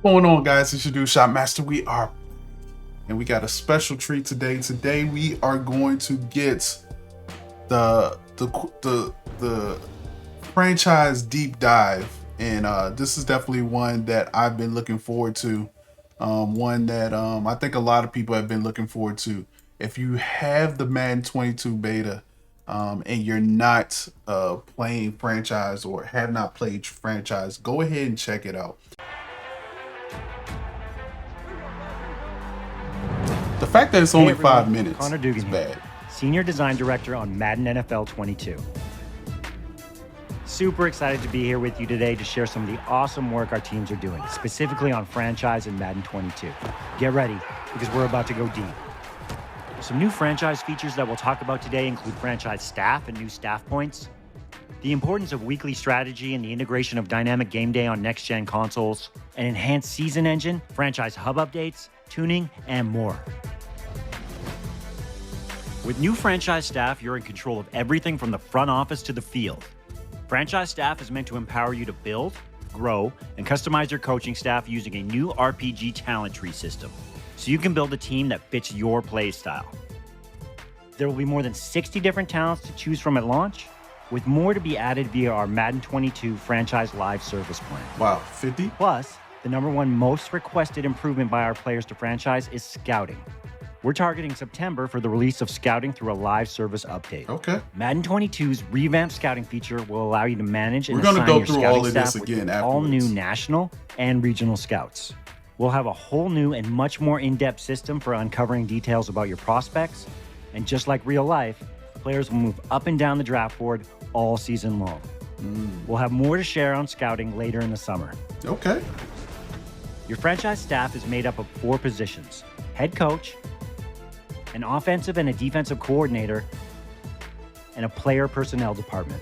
Going on, guys? It's your dude Shotmaster. We got a special treat today. Today we are going to get the franchise deep dive, and this is definitely one that I've been looking forward to. One that I think a lot of people have been looking forward to. If you have the Madden 22 beta, and you're not playing franchise or have not played franchise, go ahead and check it out. The fact that it's only 5 minutes is bad. Senior Design Director on Madden NFL 22. Super excited to be here with you today to share some of the awesome work our teams are doing, specifically on franchise and Madden 22. Get ready, because we're about to go deep. Some new franchise features that we'll talk about today include franchise staff and new staff points, the importance of weekly strategy and the integration of dynamic game day on next-gen consoles, an enhanced season engine, franchise hub updates, tuning, and more. With new franchise staff, you're in control of everything from the front office to the field. Franchise staff is meant to empower you to build, grow, and customize your coaching staff using a new RPG talent tree system, so you can build a team that fits your play style. There will be more than 60 different talents to choose from at launch, with more to be added via our Madden 22 franchise live service plan. Wow, 50? Plus, the #1 most requested improvement by our players to franchise is scouting. We're targeting September for the release of scouting through a live service update. Okay. Madden 22's revamped scouting feature will allow you to manage and We're gonna assign go your through scouting all of this staff again with all new afterwards. national and regional scouts. We'll have a whole new and much more in-depth system for uncovering details about your prospects. And just like real life, players will move up and down the draft board all season long. We'll have more to share on scouting later in the summer. Okay. Your franchise staff is made up of 4 positions: head coach, an offensive and a defensive coordinator, and a player personnel department.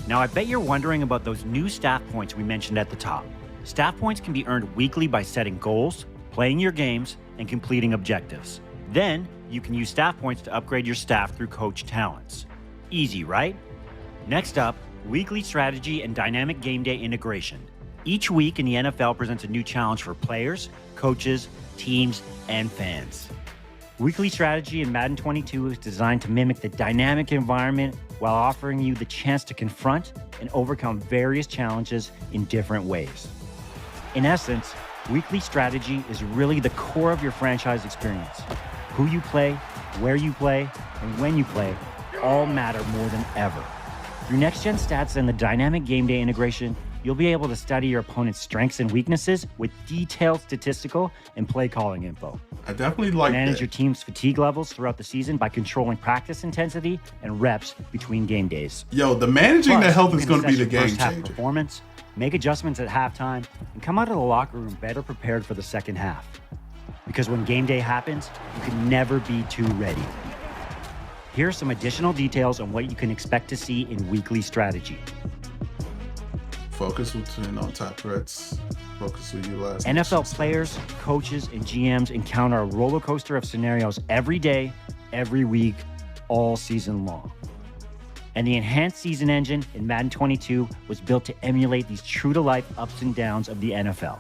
Now, I bet you're wondering about those new staff points we mentioned at the top. Staff points can be earned weekly by setting goals, playing your games, and completing objectives. Then, you can use staff points to upgrade your staff through coach talents. Easy, right? Next up, weekly strategy and dynamic game day integration. Each week in the NFL presents a new challenge for players, coaches, teams, and fans. Weekly strategy in Madden 22 is designed to mimic the dynamic environment while offering you the chance to confront and overcome various challenges in different ways. In essence, weekly strategy is really the core of your franchise experience. Who you play, where you play, and when you play all matter more than ever. Through next-gen stats and the dynamic game day integration, you'll be able to study your opponent's strengths and weaknesses with detailed statistical and play calling info. I definitely like Manage that. your team's fatigue levels throughout the season by controlling practice intensity and reps between game days. Yo, the managing Plus, the health you is can going to be assess the your game first half changer. performance, make adjustments at halftime, and come out of the locker room better prepared for the second half. Because when game day happens, you can never be too ready. Here are some additional details on what you can expect to see in weekly strategy. Focus will turn on top threats. Focus will utilize NFL players, coaches, and GMs encounter a roller coaster of scenarios every day, every week, all season long. And the enhanced season engine in Madden 22 was built to emulate these true-to-life ups and downs of the NFL.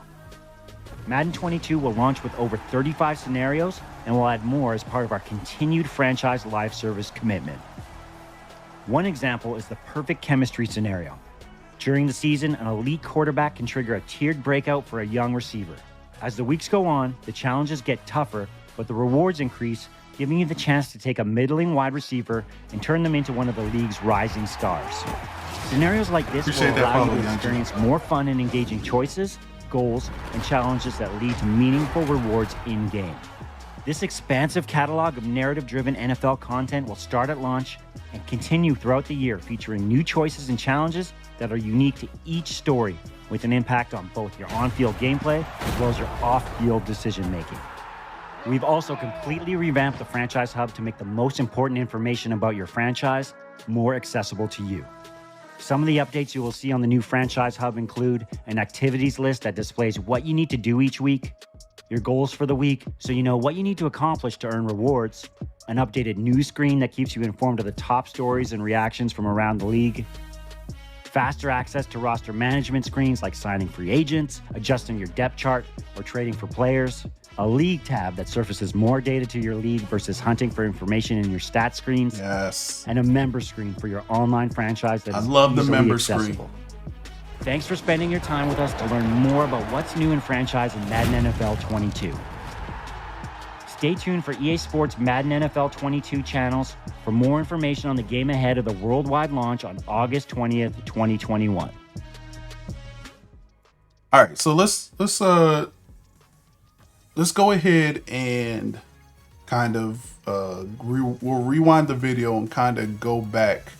Madden 22 will launch with over 35 scenarios, and we'll add more as part of our continued franchise live service commitment. One example is the perfect chemistry scenario. During the season, an elite quarterback can trigger a tiered breakout for a young receiver. As the weeks go on, the challenges get tougher, but the rewards increase, giving you the chance to take a middling wide receiver and turn them into one of the league's rising stars. Scenarios like this Appreciate will that allow you follow, to Young G. experience more fun and engaging choices, goals, and challenges that lead to meaningful rewards in-game. This expansive catalog of narrative-driven NFL content will start at launch and continue throughout the year, featuring new choices and challenges that are unique to each story, with an impact on both your on-field gameplay as well as your off-field decision-making. We've also completely revamped the Franchise Hub to make the most important information about your franchise more accessible to you. Some of the updates you will see on the new Franchise Hub include an activities list that displays what you need to do each week, your goals for the week so you know what you need to accomplish to earn rewards, an updated news screen that keeps you informed of the top stories and reactions from around the league, faster access to roster management screens like signing free agents, adjusting your depth chart, or trading for players. A league tab that surfaces more data to your league versus hunting for information in your stat screens. Yes. And a member screen for your online franchise that is love the easily member accessible. screen. Thanks for spending your time with us to learn more about what's new in franchise in Madden NFL 22. Stay tuned for EA Sports Madden NFL 22 channels for more information on the game ahead of the worldwide launch on August 20th, 2021. All right, so let's go ahead and kind of we'll rewind the video and kind of go back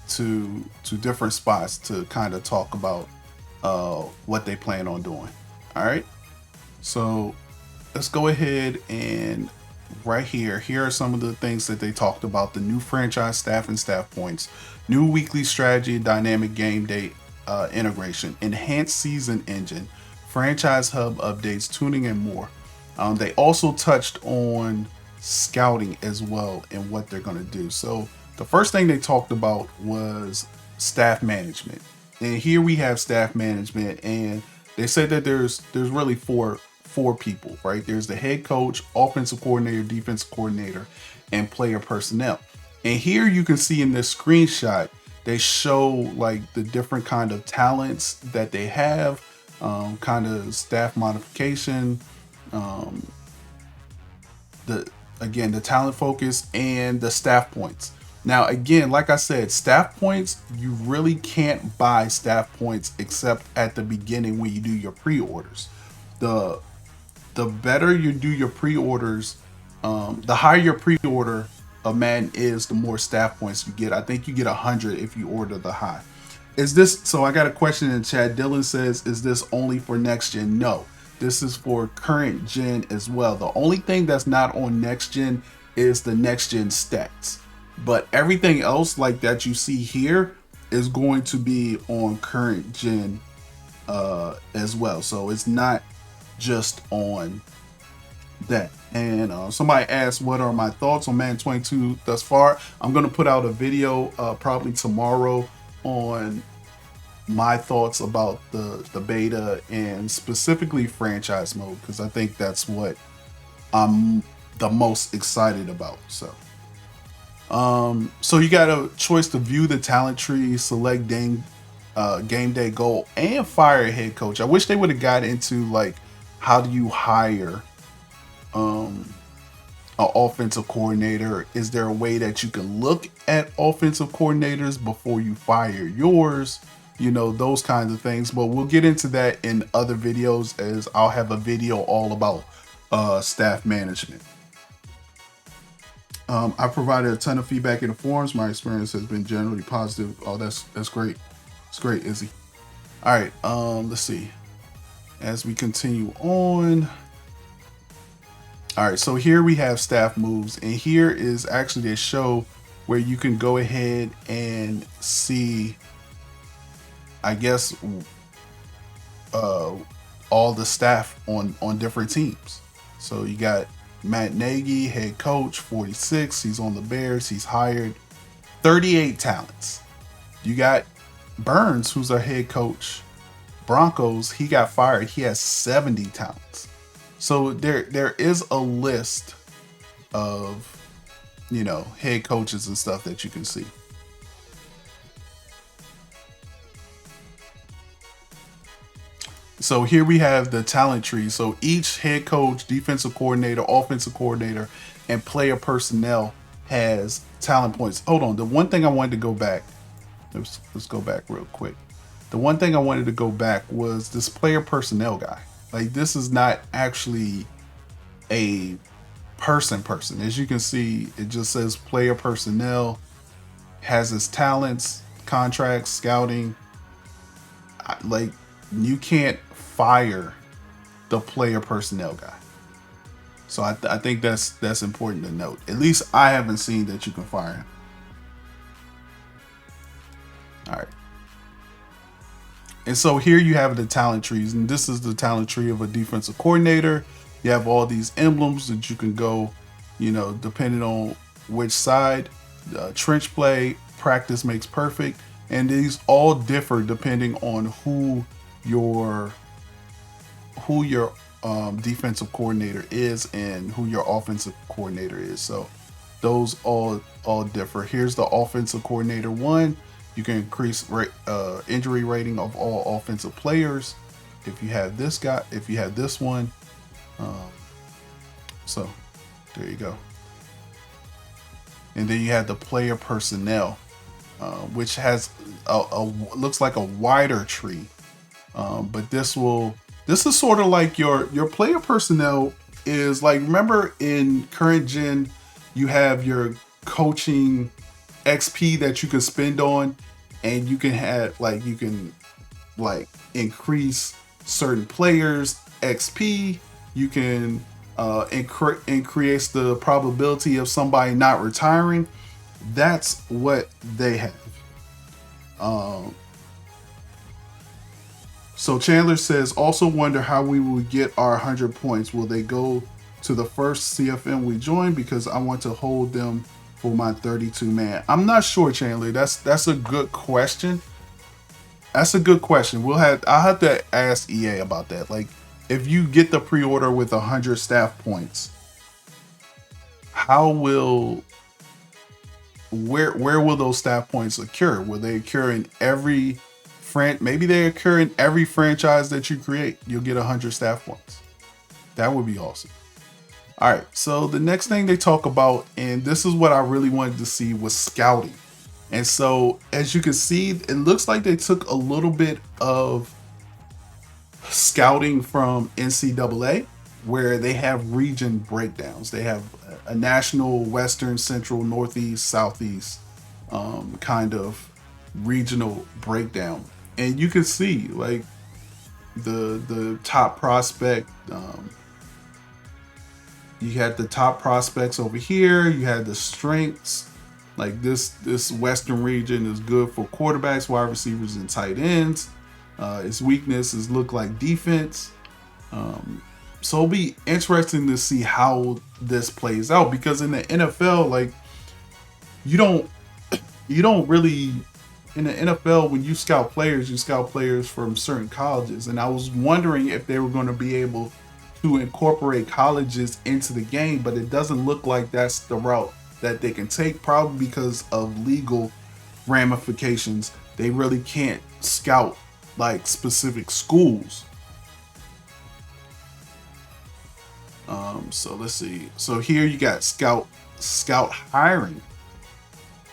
to different spots to kind of talk about what they plan on doing. All right, so let's go ahead and right here are some of the things that they talked about: the new franchise staff and staff points, new weekly strategy, dynamic game day integration, enhanced season engine, franchise hub updates, tuning, and more. They also touched on scouting as well and what they're going to do. So the first thing they talked about was staff management, and here we have staff management, and they said that there's really four people, right? There's the head coach, offensive coordinator, defensive coordinator, and player personnel. And here you can see in this screenshot, they show like the different kind of talents that they have, kind of staff modification, the talent focus, and the staff points. Now, again, like I said, staff points, you really can't buy staff points except at the beginning when you do your pre-orders. The better you do your pre-orders, the higher your pre-order of Madden is, the more staff points you get. I think you get 100 if you order the high. So I got a question in chat. Dylan says, is this only for next gen? No, this is for current gen as well. The only thing that's not on next gen is the next gen stats. But everything else like that you see here is going to be on current gen as well. So it's not just on that. And somebody asked, what are my thoughts on Madden 22 thus far? I'm going to put out a video probably tomorrow on my thoughts about the beta and specifically franchise mode, because I think that's what I'm the most excited about. So you got a choice to view the talent tree, select game day goal, and fire a head coach. I wish they would have got into like, how do you hire an offensive coordinator? Is there a way that you can look at offensive coordinators before you fire yours? You know, those kinds of things. But we'll get into that in other videos, as I'll have a video all about staff management. I provided a ton of feedback in the forums. My experience has been generally positive. Oh, that's great. It's great, Izzy. All right, let's see. As we continue on. All right, so here we have staff moves, and here is actually a show where you can go ahead and see, I guess, all the staff on different teams. So you got Matt Nagy, head coach, 46. He's on the Bears. He's hired 38 talents. You got Burns, who's our head coach, Broncos. He got fired. He has 70 talents. So there is a list of, you know, head coaches and stuff that you can see. So here we have the talent tree. So each head coach, defensive coordinator, offensive coordinator, and player personnel has talent points. Hold on. The one thing I wanted to go back. Let's go back real quick. The one thing I wanted to go back was this player personnel guy. Like, this is not actually a person. As you can see, it just says player personnel, has his talents, contracts, scouting. Like, you can't fire the player personnel guy. So I think that's important to note. At least I haven't seen that you can fire him. All right. And so here you have the talent trees, and this is the talent tree of a defensive coordinator. You have all these emblems that you can go, you know, depending on which side, trench play, practice makes perfect, and these all differ depending on who your defensive coordinator is and who your offensive coordinator is. So those all differ. Here's the offensive coordinator one. You can increase injury rating of all offensive players if you have this guy. If you have this one, um, so there you go. And then you have the player personnel, which has looks like a wider tree. But this is sort of like your player personnel is like, remember in current gen, you have your coaching XP that you can spend on, and you can have you can increase certain players XP. You can increase the probability of somebody not retiring. That's what they have. Um, so Chandler says, also wonder how we will get our 100 points. Will they go to the first CFM we join? Because I want to hold them for my 32 man. I'm not sure, Chandler. That's a good question. That's a good question. I'll have to ask EA about that. Like, if you get the pre-order with 100 staff points, where will those staff points occur? Will they occur in every maybe they occur in every franchise that you create? You'll get 100 staff points. That would be awesome. All right, so the next thing they talk about, and this is what I really wanted to see, was scouting. And so, as you can see, it looks like they took a little bit of scouting from NCAA, where they have region breakdowns. They have a national, western, central, northeast, southeast kind of regional breakdown. And you can see like the top prospect. You had the top prospects over here. You had the strengths. Like this western region is good for quarterbacks, wide receivers, and tight ends. Its weaknesses look like defense. So it'll be interesting to see how this plays out, because in the NFL, like you don't really, in the NFL, when you scout players from certain colleges. And I was wondering if they were going to be able to incorporate colleges into the game, but it doesn't look like that's the route that they can take, probably because of legal ramifications. They really can't scout like specific schools. So let's see. So here you got scout hiring.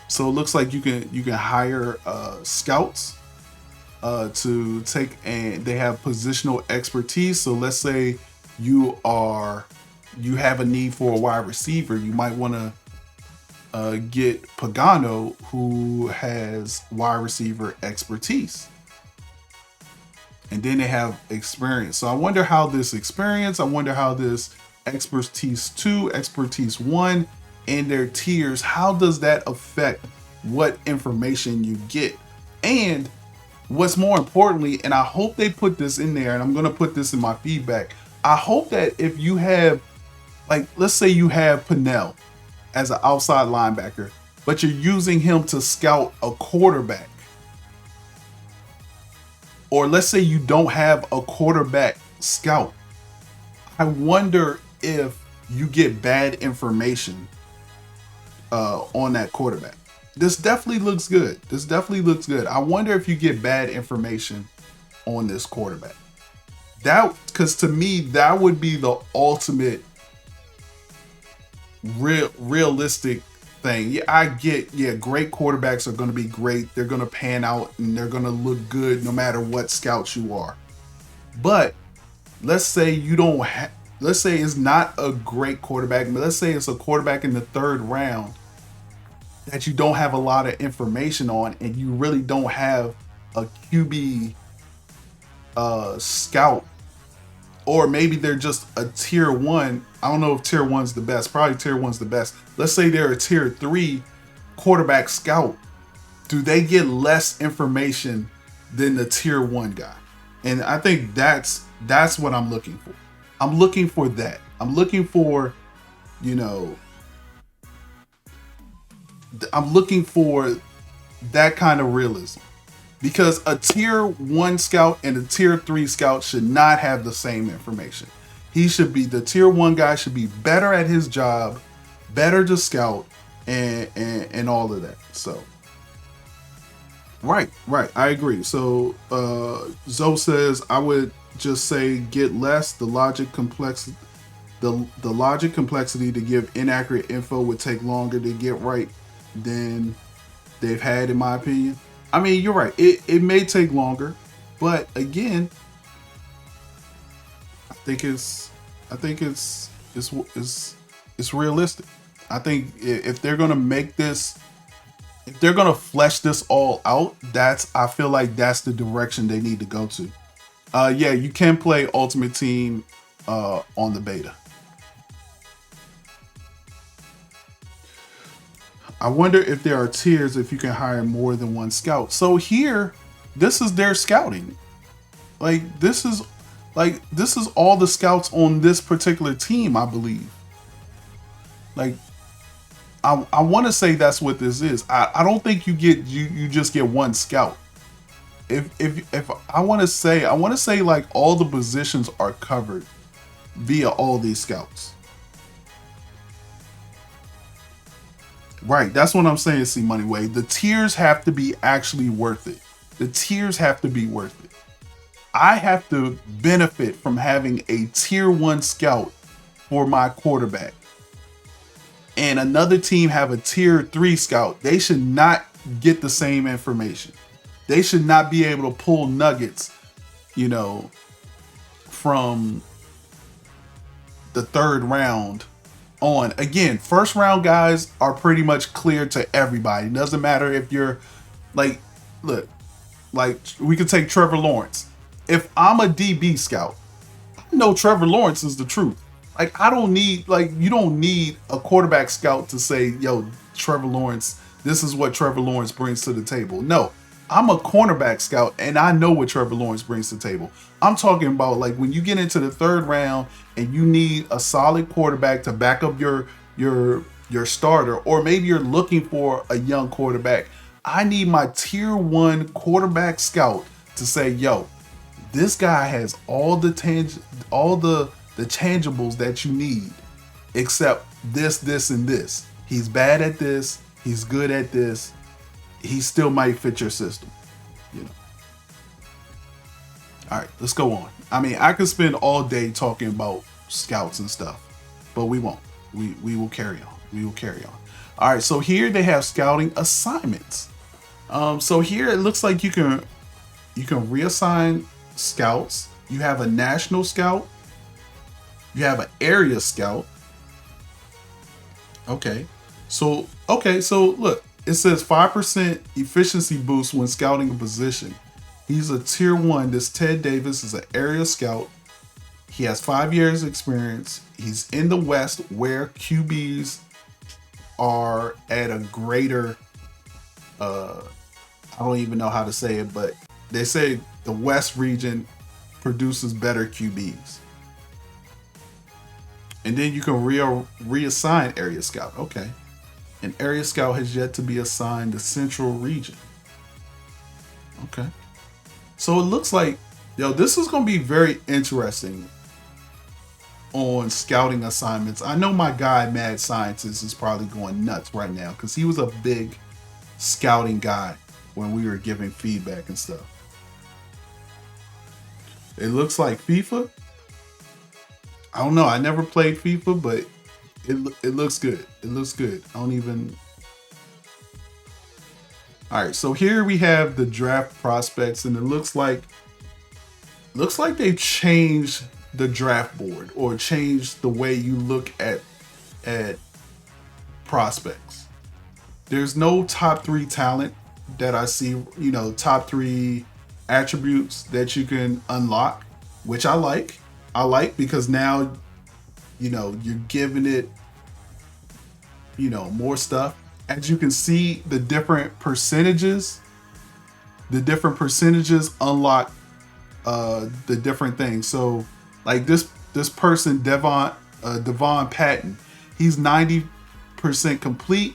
So it looks like you can hire scouts to take, and they have positional expertise. So let's say you have a need for a wide receiver. You might want to get Pagano, who has wide receiver expertise. And then they have experience. So I wonder how this experience, I wonder how this expertise 2, expertise 1, and their tiers, how does that affect what information you get? And what's more importantly, and I hope they put this in there, and I'm going to put this in my feedback. I hope that if you have, like, let's say you have Pennell as an outside linebacker, but you're using him to scout a quarterback. Or let's say you don't have a quarterback scout. I wonder if you get bad information on that quarterback. This definitely looks good. I wonder if you get bad information on this quarterback. Because to me, that would be the ultimate realistic thing. Yeah, I get, great quarterbacks are going to be great. They're going to pan out and they're going to look good no matter what scout you are. But let's say let's say it's not a great quarterback, but let's say it's a quarterback in the 3rd round that you don't have a lot of information on, and you really don't have a QB scout, or maybe they're just a tier 1. I don't know if tier 1's the best. Probably tier 1's the best. Let's say they're a tier 3 quarterback scout. Do they get less information than the tier 1 guy? And I think that's what I'm looking for. I'm looking for that. I'm looking for, I'm looking for that kind of realism. Because a tier 1 scout and a tier 3 scout should not have the same information. He should be, the tier 1 guy should be better at his job, better to scout, and all of that. So right, I agree. So Zoe says I would just say get less. The logic complexity to give inaccurate info would take longer to get right than they've had, in my opinion. I mean, you're right. It may take longer, but again, I think it's realistic. I think if they're gonna make this, if they're gonna flesh this all out, I feel like that's the direction they need to go to. Yeah, you can play Ultimate Team on the beta. I wonder if there are tiers if you can hire more than one scout. So here, this is their scouting. This is all the scouts on this particular team, I believe. Like, I want to say that's what this is. I don't think you just get one scout. If I want to say like all the positions are covered via all these scouts. Right, that's what I'm saying, C Money Way. The tiers have to be actually worth it. The tiers have to be worth it. I have to benefit from having a tier 1 scout for my quarterback. And another team have a tier 3 scout. They should not get the same information. They should not be able to pull nuggets, from the 3rd round on. Again, 1st round guys are pretty much clear to everybody. It doesn't matter if you're like, look, like we could take Trevor Lawrence. If I'm a DB scout, I know Trevor Lawrence is the truth. Like, I don't need, like, you don't need a quarterback scout to say, yo, Trevor Lawrence, this is what Trevor Lawrence brings to the table. No, I'm a cornerback scout and I know what Trevor Lawrence brings to the table. I'm talking about like when you get into the 3rd round and you need a solid quarterback to back up your starter, or maybe you're looking for a young quarterback. I need my tier 1 quarterback scout to say, yo, this guy has all the tangibles that you need, except this, and this. He's bad at this. He's good at this. He still might fit your system. All right, let's go on. I mean, I could spend all day talking about scouts and stuff, but we won't. We will carry on. We will carry on. All right, so here they have scouting assignments. So here it looks like you can reassign scouts. You have a national scout. You have an area scout. Okay. So look, it says 5% efficiency boost when scouting a position. He's a tier 1. This Ted Davis is an area scout. He has 5 years experience. He's in the West where QBs are at a greater, I don't even know how to say it, but they say the West region produces better QBs. And then you can reassign area scout. Okay. An area scout has yet to be assigned the central region. Okay. So it looks like, this is going to be very interesting on scouting assignments. I know my guy, Mad Scientist, is probably going nuts right now because he was a big scouting guy when we were giving feedback and stuff. It looks like FIFA. I don't know. I never played FIFA, but it looks good. It looks good. I don't even... All right, so here we have the draft prospects, and it looks like they've changed the draft board or changed the way you look at prospects. There's no top 3 talent that I see, top 3 attributes that you can unlock, which I like. I like because now, you're giving it, more stuff. As you can see, the different percentages unlock the different things. So like this person, Devon Patton, he's 90% complete.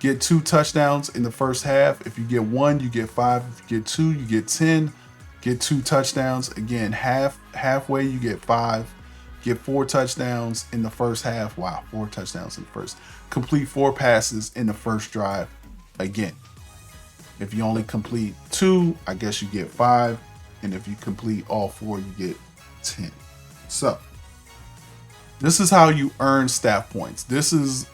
get 2 touchdowns in the first half. If you get 1, you get 5. If you get 2, you get 10. Get 2 touchdowns. Again, halfway you get 5. Get 4 touchdowns in the first half. Wow, 4 touchdowns in the first. Complete 4 passes in the first drive. Again, if you only complete 2, I guess you get 5. And if you complete all 4, you get 10. So, this is how you earn staff points. This is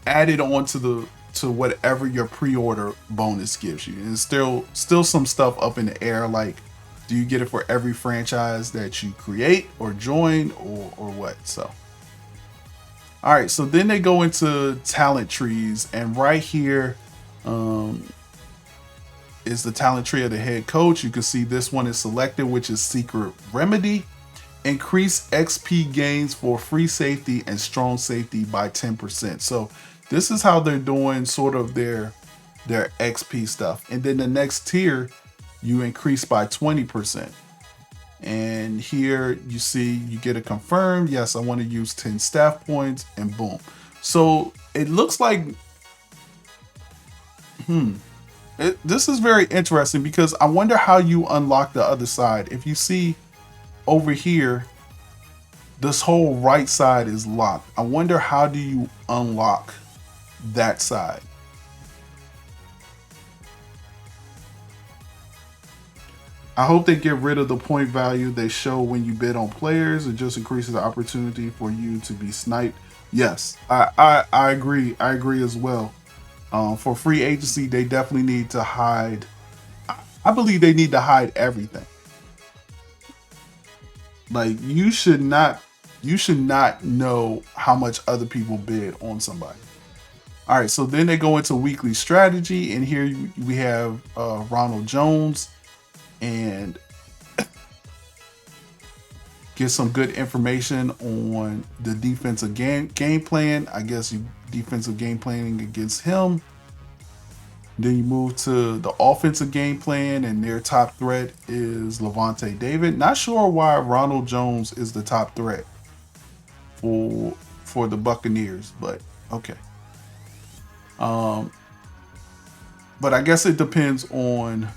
added on to whatever your pre-order bonus gives you. And still some stuff up in the air, like, do you get it for every franchise that you create or join or what? So, all right, so then they go into talent trees, and right here is the talent tree of the head coach. You can see this one is selected, which is Secret Remedy. Increase XP gains for free safety and strong safety by 10%. So this is how they're doing sort of their XP stuff. And then the next tier, you increase by 20%. And here you see you get a confirmed, yes, I want to use 10 staff points, and boom. So it looks like, this is very interesting, because I wonder how you unlock the other side. If you see over here, this whole right side is locked. I wonder, how do you unlock that side? I hope they get rid of the point value they show when you bid on players. It just increases the opportunity for you to be sniped. Yes, I agree. I agree as well. For free agency, they definitely need to hide. I believe they need to hide everything. Like, you should not know how much other people bid on somebody. All right, so then they go into weekly strategy, and here we have Ronald Jones, and get some good information on the defensive game plan. I guess you defensive game planning against him. Then you move to the offensive game plan, and their top threat is Levante David. Not sure why Ronald Jones is the top threat for the Buccaneers, but okay. But I guess it depends on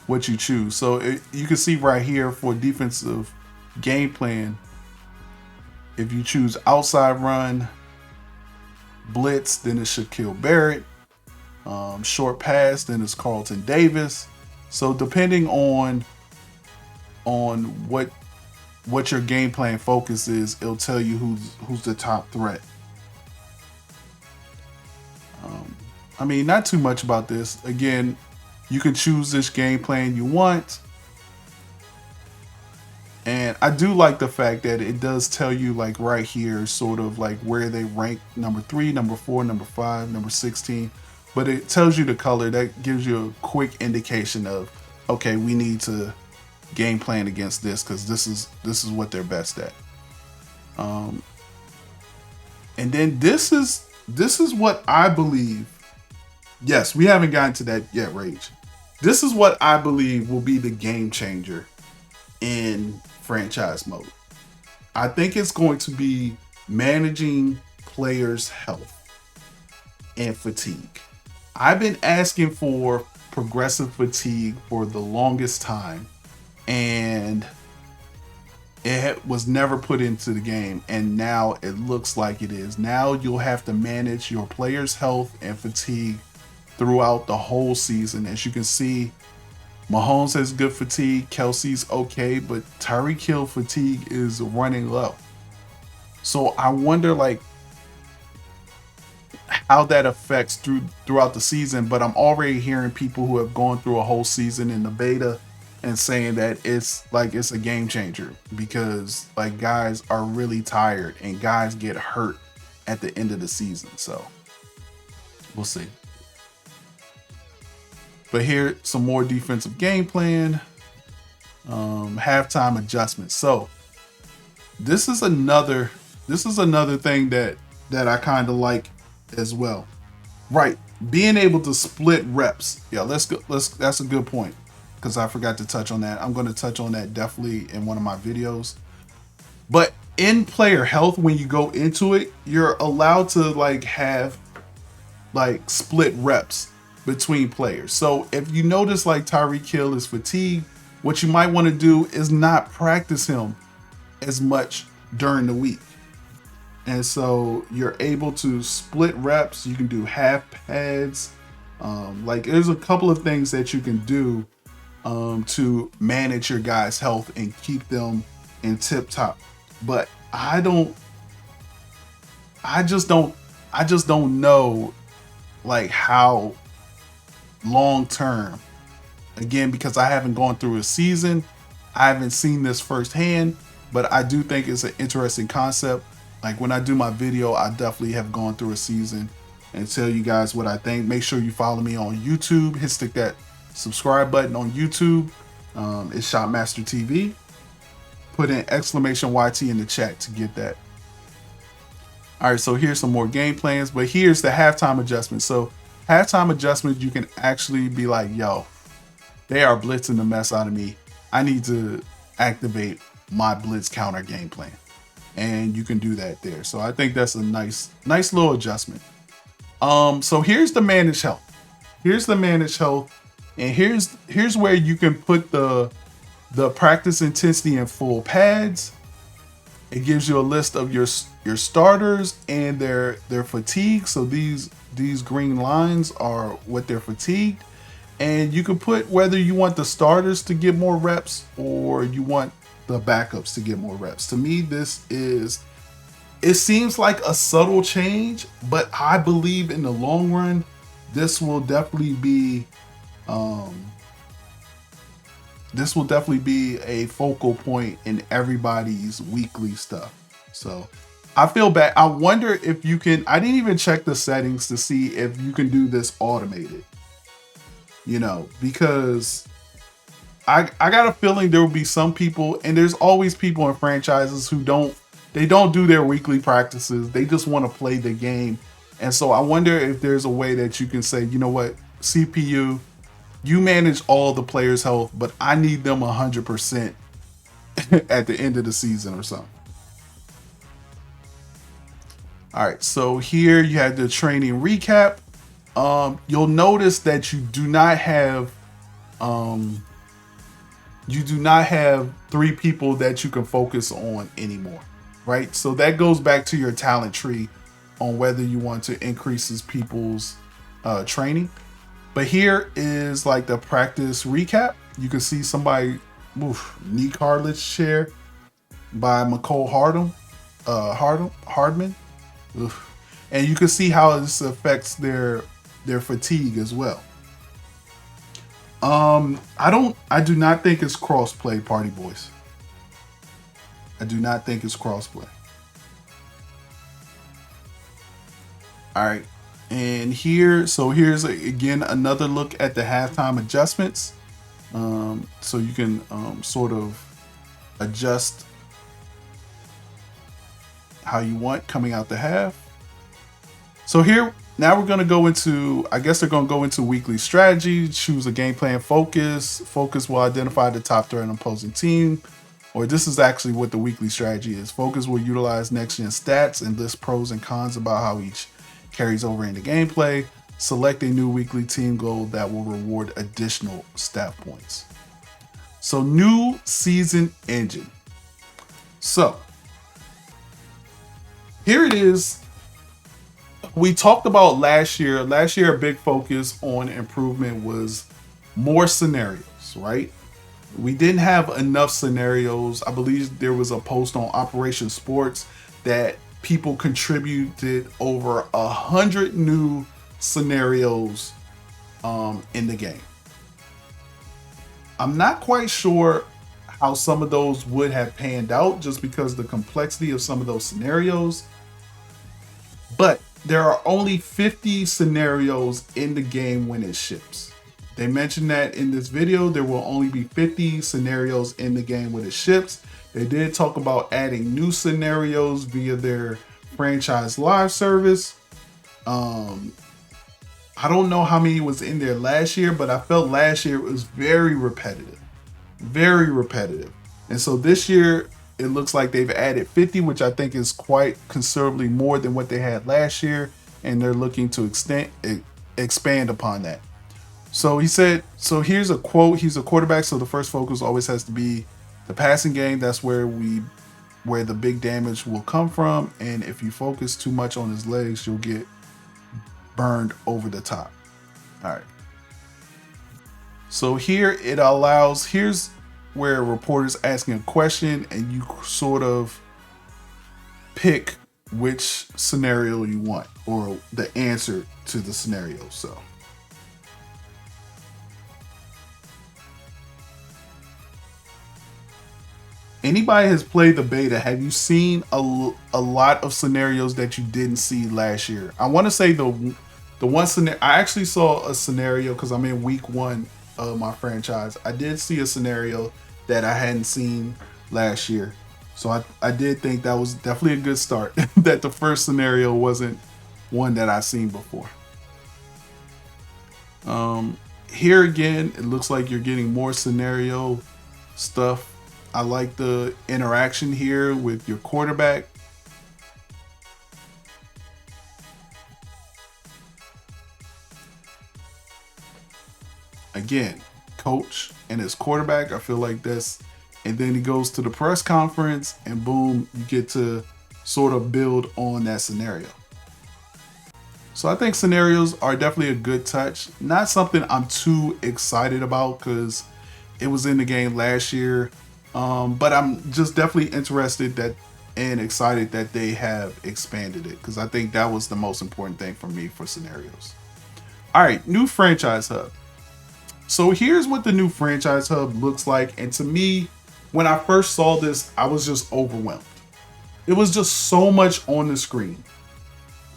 what you choose. So you can see right here for defensive game plan, if you choose outside run, blitz, then it's Shaquille Barrett. Short pass, then it's Carlton Davis. So depending on what your game plan focus is, it'll tell you who's the top threat. I mean, not too much about this. Again, you can choose this game plan you want. And I do like the fact that it does tell you, like right here, sort of like where they rank: number 3, number 4, number 5, number 16. But it tells you the color. That gives you a quick indication of, okay, we need to game plan against this, because this is what they're best at. And then this is what I believe. Yes, we haven't gotten to that yet, Rage. This is what I believe will be the game changer in franchise mode. I think it's going to be managing players' health and fatigue. I've been asking for progressive fatigue for the longest time, and it was never put into the game, and now it looks like it is. Now you'll have to manage your players' health and fatigue throughout the whole season. As you can see, Mahomes has good fatigue, Kelsey's okay, but Tyreek Hill fatigue is running low. So I wonder, like, how that affects throughout the season. But I'm already hearing people who have gone through a whole season in the beta and saying that it's a game changer, because like guys are really tired and guys get hurt at the end of the season. So we'll see. But here, some more defensive game plan, halftime adjustments. So this is another thing that I kind of like as well. Right, being able to split reps. Yeah, let's go. That's a good point, because I forgot to touch on that. I'm going to touch on that definitely in one of my videos. But in player health, when you go into it, you're allowed to like have like split reps between players. So if you notice like Tyreek Hill is fatigued, what you might want to do is not practice him as much during the week. And so you're able to split reps. You can do half pads. Like there's a couple of things that you can do to manage your guys' health and keep them in tip top. But I just don't, I just don't know like how long term. Again, because I haven't gone through a season, I haven't seen this firsthand, but I do think it's an interesting concept. Like when I do my video, I definitely have gone through a season and tell you guys what I think. Make sure you follow me on YouTube. Stick that subscribe button on YouTube. It's Shotmaster TV. Put in exclamation YT in the chat to get that. All right, so here's some more game plans, but here's the halftime adjustment. So halftime adjustment, you can actually be like, yo, they are blitzing the mess out of me. I need to activate my blitz counter game plan. And you can do that there. So I think that's a nice little adjustment. So here's the managed health. Here's the managed health. And here's where you can put the practice intensity in full pads. It gives you a list of your starters and their fatigue. So these green lines are what they're fatigued. And you can put whether you want the starters to get more reps or you want the backups to get more reps. To me, it seems like a subtle change, but I believe in the long run, this will definitely be a focal point in everybody's weekly stuff. So I feel bad. I wonder if you can, I didn't even check the settings to see if you can do this automated, because I got a feeling there will be some people, and there's always people in franchises who don't do their weekly practices. They just want to play the game. And so I wonder if there's a way that you can say, you know what, CPU, you manage all the players' health, but I need them 100% at the end of the season or something. All right, so here you have the training recap. You'll notice that you do not have three people that you can focus on anymore, right? So that goes back to your talent tree on whether you want to increase people's training. But here is like the practice recap. You can see somebody, knee cartilage share by McCole Hardman. And you can see how this affects their fatigue as well. I do not think it's crossplay, Party Boys. I do not think it's crossplay. All right. And here's again another look at the halftime adjustments. So you can sort of adjust how you want coming out the half. So here, now we're going to go into, I guess they're going to go into weekly strategy, choose a game plan focus. Focus will identify the top threat and opposing team. Or this is actually what the weekly strategy is. Focus will utilize next-gen stats and list pros and cons about how each carries over into gameplay. Select a new weekly team goal that will reward additional stat points. So new season engine. So here it is. We talked about last year. Last year, a big focus on improvement was more scenarios, right? We didn't have enough scenarios. I believe there was a post on Operation Sports that people contributed over 100 new scenarios in the game. I'm not quite sure how some of those would have panned out just because the complexity of some of those scenarios. But there are only 50 scenarios in the game when it ships. They mentioned that in this video, there will only be 50 scenarios in the game when it ships. They did talk about adding new scenarios via their franchise live service. I don't know how many was in there last year, but I felt last year it was very repetitive. Very repetitive. And so this year, it looks like they've added 50, which I think is quite considerably more than what they had last year, and they're looking to expand upon that. So he said, so here's a quote. He's a quarterback, so the first focus always has to be the passing game. That's where the big damage will come from. And if you focus too much on his legs, you'll get burned over the top. All right. So here's where a reporter's asking a question and you sort of pick which scenario you want or the answer to the scenario. So anybody has played the beta, have you seen a lot of scenarios that you didn't see last year? I want to say the one scenario I actually saw a scenario because I'm in week 1 of my franchise. I did see a scenario that I hadn't seen last year. So I did think that was definitely a good start that the first scenario wasn't one that I've seen before. Here again, it looks like you're getting more scenario stuff. I like the interaction here with your quarterback. Again, coach and his quarterback. I feel like this. And then he goes to the press conference and boom, you get to sort of build on that scenario. So I think scenarios are definitely a good touch. Not something I'm too excited about because it was in the game last year. But I'm just definitely interested and excited that they have expanded it because I think that was the most important thing for me for scenarios. All right, new franchise hub. So here's what the new franchise hub looks like. And to me, when I first saw this, I was just overwhelmed. It was just so much on the screen.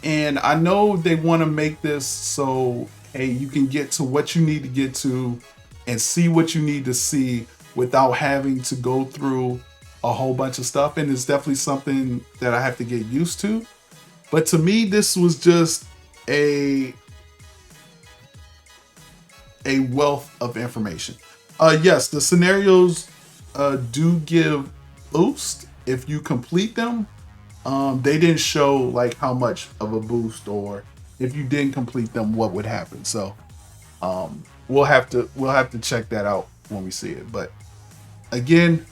And I know they want to make this so, hey, you can get to what you need to get to and see what you need to see without having to go through a whole bunch of stuff. And it's definitely something that I have to get used to. But to me, this was just a wealth of information. Yes, the scenarios do give boost if you complete them. They didn't show like how much of a boost or if you didn't complete them, what would happen. So we'll have to check that out when we see it. But again,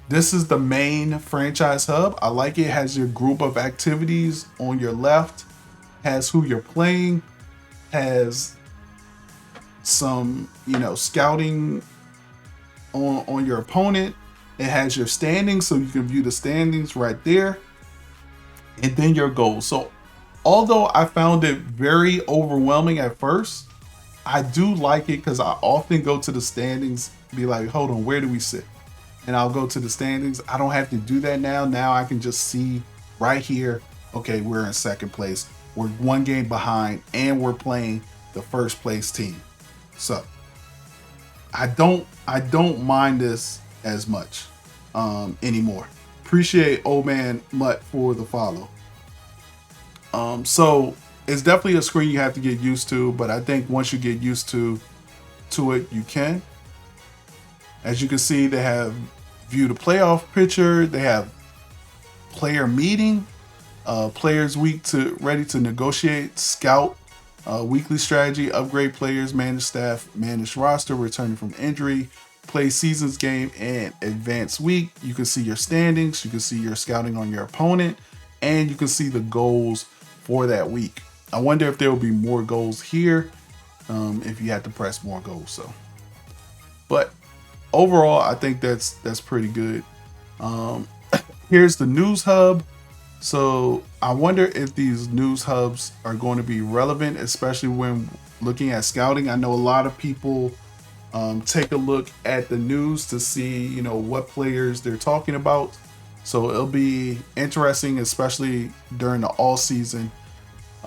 this is the main franchise hub. I like it. It has your group of activities on your left, has who you're playing, has some, scouting on your opponent. It has your standings, so you can view the standings right there. And then your goals. So although I found it very overwhelming at first, I do like it because I often go to the standings, be like, hold on, where do we sit? And I'll go to the standings. I don't have to do that now. Now I can just see right here, okay, we're in second place. We're one game behind and we're playing the first place team. So I don't mind this as much anymore. Appreciate old man Mutt for the follow. So it's definitely a screen you have to get used to, but I think once you get used to it, you can. As you can see, they have view the playoff picture. They have player meeting, players week ready to negotiate, scout, weekly strategy, upgrade players, manage staff, manage roster, returning from injury, play seasons game, and advanced week. You can see your standings. You can see your scouting on your opponent, and you can see the goals for that week. I wonder if there will be more goals here if you had to press more goals. So, but overall, I think that's pretty good. Here's the news hub. So I wonder if these news hubs are going to be relevant, especially when looking at scouting. I know a lot of people take a look at the news to see, what players they're talking about. So it'll be interesting, especially during the all season,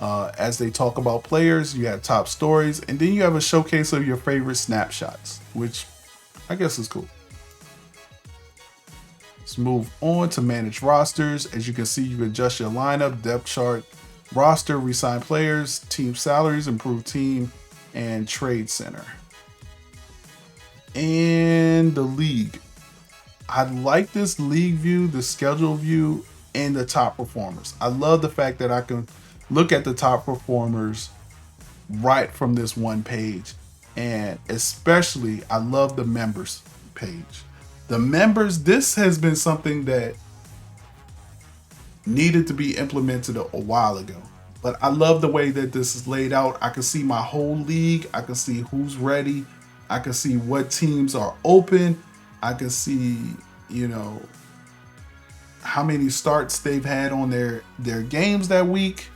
as they talk about players. You have top stories, and then you have a showcase of your favorite snapshots, which I guess is cool. Let's move on to manage rosters. As you can see, you can adjust your lineup, depth chart, roster, resign players, team salaries, improve team, and trade center. And the league. I like this league view, the schedule view, and the top performers. I love the fact that I can look at the top performers right from this one page. And especially, I love the members page. The members, this has been something that needed to be implemented a while ago. But I love the way that this is laid out. I can see my whole league. I can see who's ready. I can see what teams are open. I can see, you know, how many starts they've had on their games that week.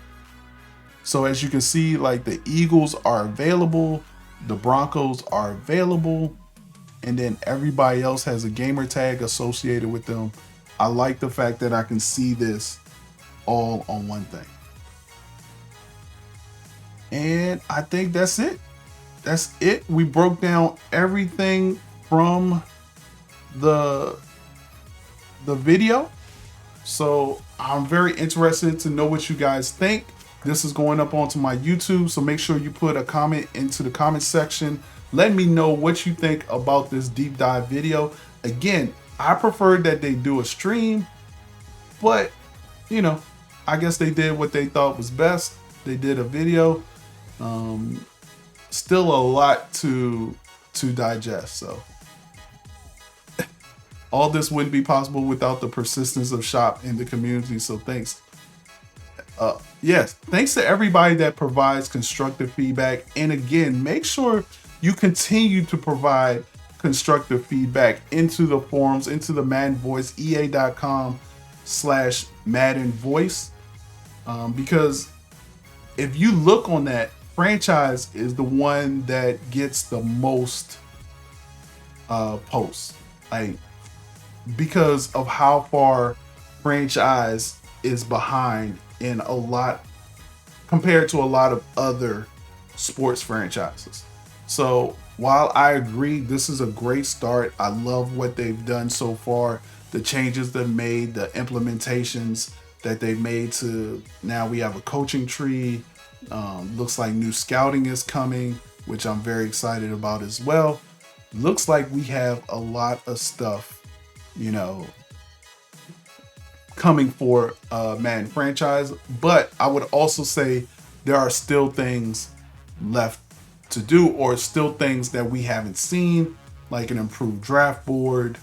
So as you can see, like the Eagles are available, the Broncos are available, and then everybody else has a gamer tag associated with them. I like the fact that I can see this all on one thing. And I think that's it. That's it. We broke down everything from the video. So I'm very interested to know what you guys think. This is going up onto my YouTube, so make sure you put a comment into the comment section. Let me know what you think about this deep dive video. Again, I prefer that they do a stream, but you know, I guess they did what they thought was best. They did a video. Still a lot to digest, so all this wouldn't be possible without the persistence of Shop in the community. So thanks. Yes, thanks to everybody that provides constructive feedback. And again, make sure you continue to provide constructive feedback into the forums, into the Madden Voice, ea.com/Madden Voice. Because if you look on that, franchise is the one that gets the most posts. Like, because of how far franchise is behind in a lot compared to a lot of other sports franchises. So while I agree this is a great start, I love what they've done so far, the changes they've made, the implementations that they've made to now we have a coaching tree. Looks like new scouting is coming, which I'm very excited about as well. Looks like we have a lot of stuff, you know, coming for Madden franchise. But I would also say there are still things left to do, or still things that we haven't seen, like an improved draft board,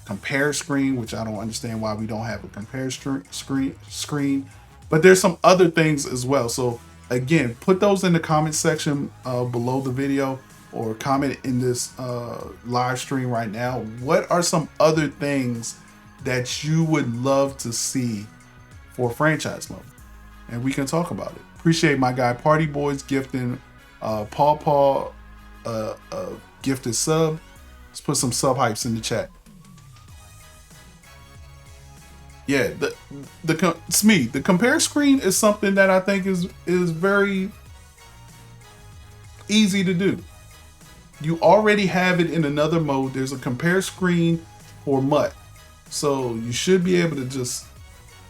compare screen, which I don't understand why we don't have a compare screen. But there's some other things as well. So again, put those in the comment section below the video, or comment in this live stream right now. What are some other things that you would love to see for franchise mode? And we can talk about it. Appreciate my guy Party Boys gifting Paw a gifted sub. Let's put some sub hypes in the chat. Yeah, it's me. The compare screen is something that I think is very easy to do. You already have it in another mode. There's a compare screen for MUT. So you should be able to just,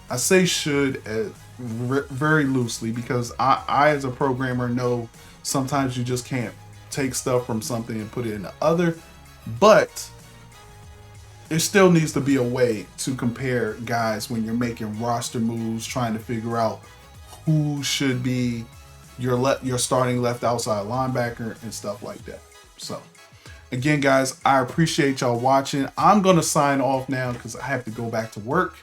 I say should very loosely, because I as a programmer know sometimes you just can't take stuff from something and put it in the other. But there still needs to be a way to compare guys when you're making roster moves, trying to figure out who should be your starting left outside linebacker and stuff like that. So again, guys, I appreciate y'all watching. I'm gonna sign off now because I have to go back to work.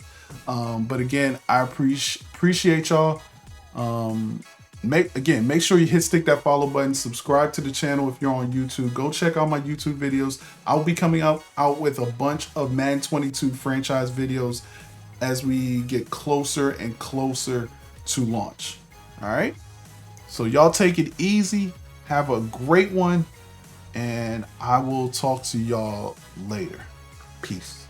But again, I appreciate y'all. Make sure you stick that follow button, subscribe to the channel if you're on YouTube. Go check out my YouTube videos. I'll be coming out with a bunch of Madden 22 franchise videos as we get closer and closer to launch. All right, so y'all take it easy, have a great one, and I will talk to y'all later. Peace.